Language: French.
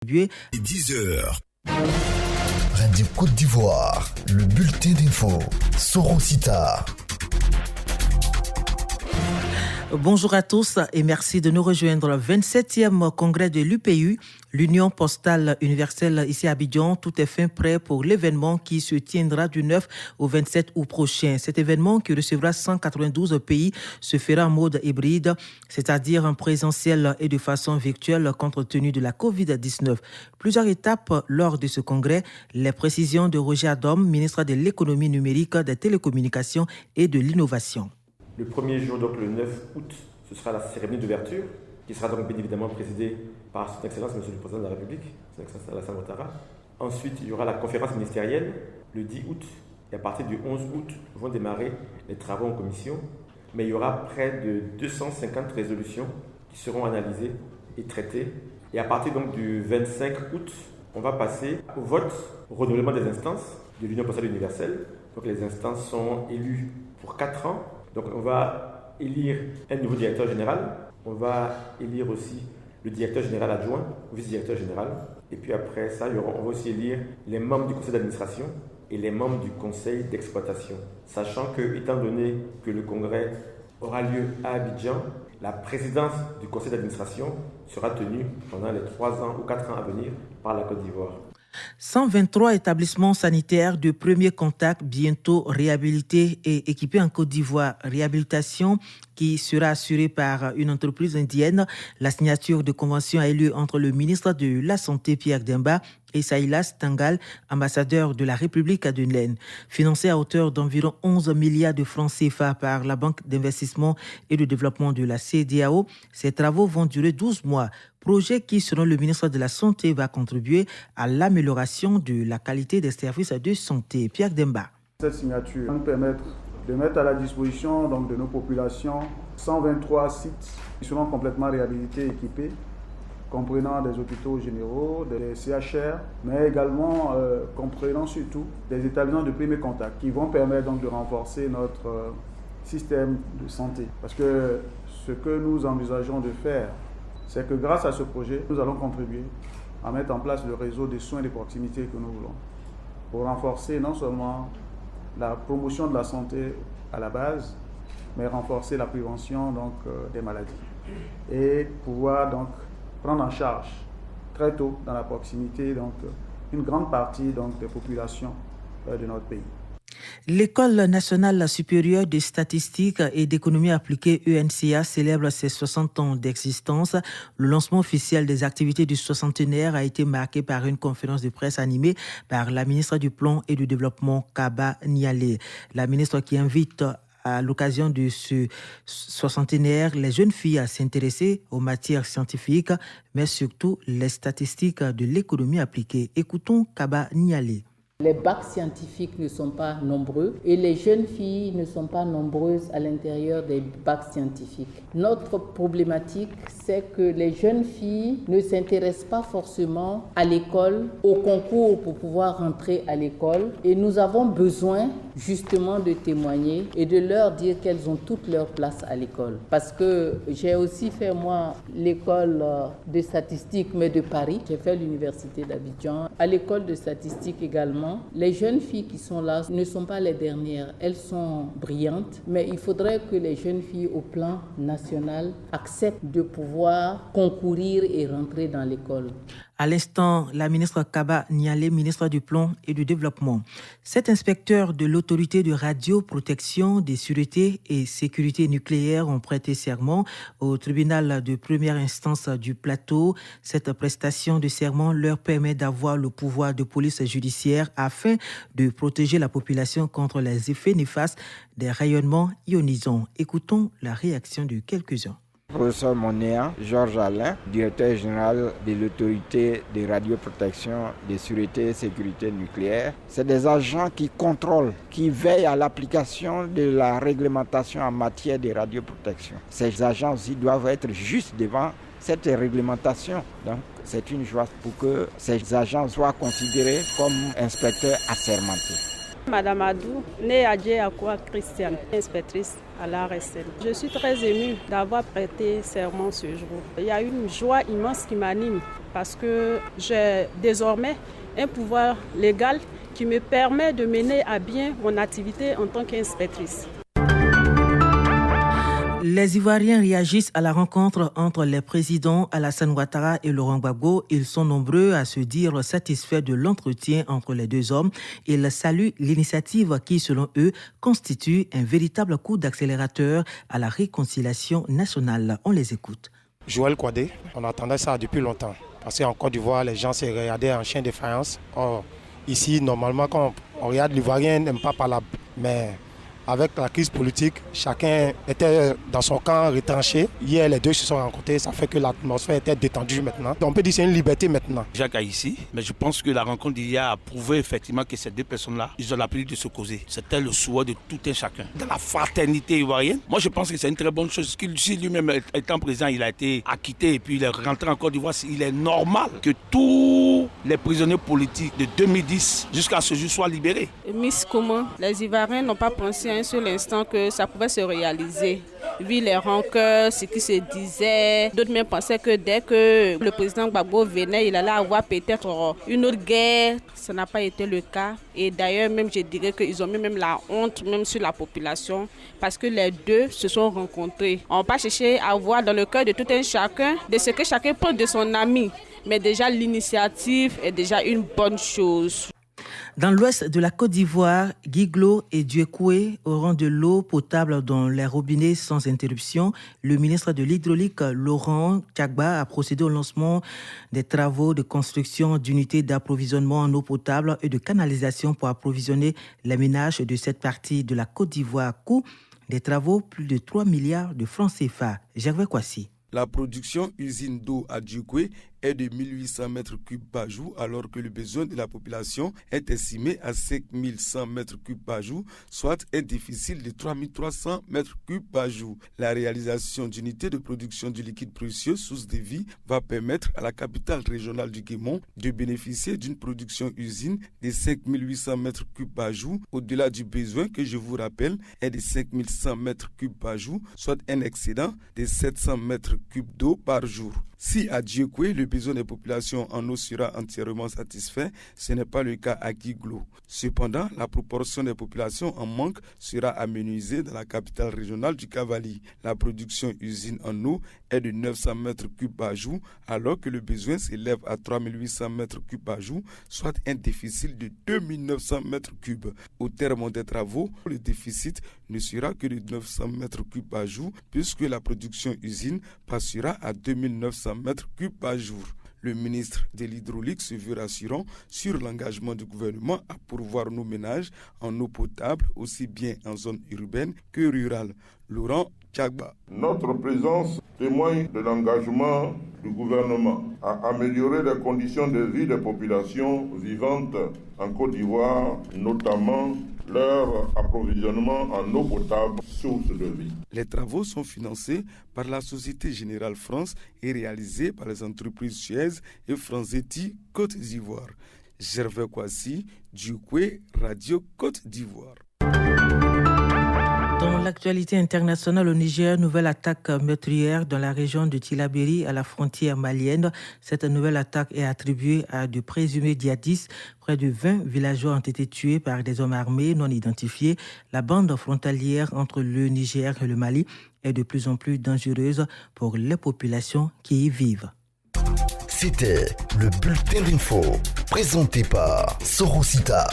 10h. Radio Côte d'Ivoire, le bulletin d'info. Sorosita. Bonjour à tous et merci de nous rejoindre au 27e congrès de l'UPU, l'Union postale universelle ici à Abidjan. Tout est fin prêt pour l'événement qui se tiendra du 9 au 27 août prochain. Cet événement qui recevra 192 pays se fera en mode hybride, c'est-à-dire en présentiel et de façon virtuelle compte tenu de la Covid-19. Plusieurs étapes lors de ce congrès, les précisions de Roger Adom, ministre de l'économie numérique, des télécommunications et de l'innovation. Le premier jour, donc le 9 août, ce sera la cérémonie d'ouverture, qui sera donc bien évidemment présidée par Son Excellence, Monsieur le Président de la République, Son Excellence Alassane Ouattara. Ensuite, il y aura la conférence ministérielle le 10 août, et à partir du 11 août vont démarrer les travaux en commission. Mais il y aura près de 250 résolutions qui seront analysées et traitées. Et à partir donc du 25 août, on va passer au vote, au renouvellement des instances de l'Union postale universelle. Donc les instances sont élues pour 4 ans. Donc on va élire un nouveau directeur général, on va élire aussi le directeur général adjoint, ou vice-directeur général, et puis après ça, on va aussi élire les membres du conseil d'administration et les membres du conseil d'exploitation. Sachant que, étant donné que le congrès aura lieu à Abidjan, la présidence du conseil d'administration sera tenue pendant les 3 ans ou 4 ans à venir par la Côte d'Ivoire. 123 établissements sanitaires de premier contact bientôt réhabilités et équipés en Côte d'Ivoire. Réhabilitation qui sera assurée par une entreprise indienne. La signature de convention a eu lieu entre le ministre de la Santé Pierre Demba et Saïlas Tangal, ambassadeur de la République de l'Inde. Financé à hauteur d'environ 11 milliards de francs CFA par la Banque d'investissement et de développement de la CEDEAO, ces travaux vont durer 12 mois. Projet qui, selon le ministre de la Santé, va contribuer à l'amélioration de la qualité des services de santé. Pierre Demba. Cette signature va nous permettre de mettre à la disposition donc, de nos populations 123 sites qui seront complètement réhabilités et équipés, comprenant des hôpitaux généraux, des CHR, mais également comprenant surtout des établissements de premier contact qui vont permettre donc de renforcer notre système de santé. Parce que ce que nous envisageons de faire, c'est que grâce à ce projet, nous allons contribuer à mettre en place le réseau de soins de proximité que nous voulons, pour renforcer non seulement la promotion de la santé à la base, mais renforcer la prévention donc, des maladies et pouvoir donc prendre en charge très tôt dans la proximité donc, une grande partie donc, des populations de notre pays. L'École nationale supérieure de statistiques et d'économie appliquée ENCA célèbre ses 60 ans d'existence. Le lancement officiel des activités du soixantenaire a été marqué par une conférence de presse animée par la ministre du Plan et du Développement, Kaba Niale. La ministre qui invite à l'occasion de ce soixantenaire les jeunes filles à s'intéresser aux matières scientifiques, mais surtout les statistiques de l'économie appliquée. Écoutons Kaba Niale. Les bacs scientifiques ne sont pas nombreux et les jeunes filles ne sont pas nombreuses à l'intérieur des bacs scientifiques. Notre problématique, c'est que les jeunes filles ne s'intéressent pas forcément à l'école, au concours pour pouvoir rentrer à l'école. Et nous avons besoin justement de témoigner et de leur dire qu'elles ont toute leur place à l'école. Parce que j'ai aussi fait moi l'école de statistique, mais de Paris. J'ai fait l'université d'Abidjan. À l'école de statistique également, les jeunes filles qui sont là ne sont pas les dernières. Elles sont brillantes, mais il faudrait que les jeunes filles au plan national acceptent de pouvoir concourir et rentrer dans l'école. À l'instant, la ministre Kaba Niale, ministre du Plan et du Développement. 7 inspecteurs de l'autorité de radioprotection, des sûretés et sécurité nucléaire ont prêté serment au tribunal de première instance du Plateau. Cette prestation de serment leur permet d'avoir le pouvoir de police judiciaire afin de protéger la population contre les effets néfastes des rayonnements ionisants. Écoutons la réaction de quelques-uns. Professeur Monéa, Georges Alain, directeur général de l'autorité de radioprotection, de sûreté et sécurité nucléaire. C'est des agents qui contrôlent, qui veillent à l'application de la réglementation en matière de radioprotection. Ces agents aussi doivent être juste devant cette réglementation. Donc, c'est une joie pour que ces agents soient considérés comme inspecteurs assermentés. Madame Adou, née Adjeakwa Christiane, inspectrice à l'ARSN. Je suis très émue d'avoir prêté serment ce jour. Il y a une joie immense qui m'anime parce que j'ai désormais un pouvoir légal qui me permet de mener à bien mon activité en tant qu'inspectrice. Les Ivoiriens réagissent à la rencontre entre les présidents Alassane Ouattara et Laurent Gbagbo. Ils sont nombreux à se dire satisfaits de l'entretien entre les deux hommes. Ils saluent l'initiative qui, selon eux, constitue un véritable coup d'accélérateur à la réconciliation nationale. On les écoute. Joël Kouadé, on attendait ça depuis longtemps. Parce qu'en Côte d'Ivoire, les gens se regardaient en chien de faïence. Or, ici, normalement, quand on regarde l'Ivoirien, n'aime pas parler. Mais avec la crise politique, chacun était dans son camp retranché. Hier, les deux se sont rencontrés, ça fait que l'atmosphère était détendue maintenant. On peut dire que c'est une liberté maintenant. Jacques a ici, mais je pense que la rencontre d'hier a prouvé effectivement que ces deux personnes-là, ils ont l'appris de se causer. C'était le souhait de tout un chacun. Dans la fraternité ivoirienne, moi je pense que c'est une très bonne chose. Si lui-même étant président, il a été acquitté et puis il est rentré en Côte d'Ivoire, il est normal que tous les prisonniers politiques de 2010 jusqu'à ce jour soient libérés. Miss, comment les Ivoiriens n'ont pas pensé un seul instant que ça pouvait se réaliser. Vu les rancœurs, ce qui se disait, d'autres même pensaient que dès que le président Gbagbo venait, il allait avoir peut-être une autre guerre. Ça n'a pas été le cas. Et d'ailleurs, même je dirais qu'ils ont mis même la honte même sur la population parce que les deux se sont rencontrés. On va pas chercher à voir dans le cœur de tout un chacun de ce que chacun pense de son ami. Mais déjà, l'initiative est déjà une bonne chose. Dans l'ouest de la Côte d'Ivoire, Guiglo et Dieukwé auront de l'eau potable dans les robinets sans interruption. Le ministre de l'Hydraulique, Laurent Tchagba, a procédé au lancement des travaux de construction d'unités d'approvisionnement en eau potable et de canalisation pour approvisionner les ménages de cette partie de la Côte d'Ivoire. Coût des travaux, plus de 3 milliards de francs CFA. Gervais Kwasi. La production usine d'eau à Dieukwé est de 1800 mètres cubes par jour, alors que le besoin de la population est estimé à 5100 mètres cubes par jour, soit un déficit de 3300 mètres cubes par jour. La réalisation d'unités de production du liquide précieux, source de vie, va permettre à la capitale régionale du Guémont de bénéficier d'une production usine de 5800 mètres cubes par jour, au-delà du besoin que je vous rappelle est de 5100 mètres cubes par jour, soit un excédent de 700 mètres cubes d'eau par jour. Si à Dieukwé, le besoin des populations en eau sera entièrement satisfait, ce n'est pas le cas à Guiglo. Cependant, la proportion des populations en manque sera amenuisée dans la capitale régionale du Cavali. La production usine en eau est de 900 mètres cubes par jour, alors que le besoin s'élève à 3800 mètres cubes par jour, soit un déficit de 2900 mètres cubes. Au terme des travaux, le déficit ne sera que de 900 mètres cubes par jour, puisque la production usine passera à 2900 mètres cubes par jour. Le ministre de l'Hydraulique se veut rassurant sur l'engagement du gouvernement à pourvoir nos ménages en eau potable, aussi bien en zone urbaine que rurale. Laurent Tchagba. Notre présence témoigne de l'engagement du gouvernement à améliorer les conditions de vie des populations vivantes en Côte d'Ivoire, notamment leur approvisionnement en eau potable, source de vie. Les travaux sont financés par la Société Générale France et réalisés par les entreprises Suez et Franzetti Côte d'Ivoire. Gervais Kwasi, Dieukwé, Radio Côte d'Ivoire. Dans l'actualité internationale au Niger, nouvelle attaque meurtrière dans la région de Tillabéri à la frontière malienne. Cette nouvelle attaque est attribuée à de présumés djihadistes. Près de 20 villageois ont été tués par des hommes armés non identifiés. La bande frontalière entre le Niger et le Mali est de plus en plus dangereuse pour les populations qui y vivent. C'était le bulletin d'info présenté par Sorosita.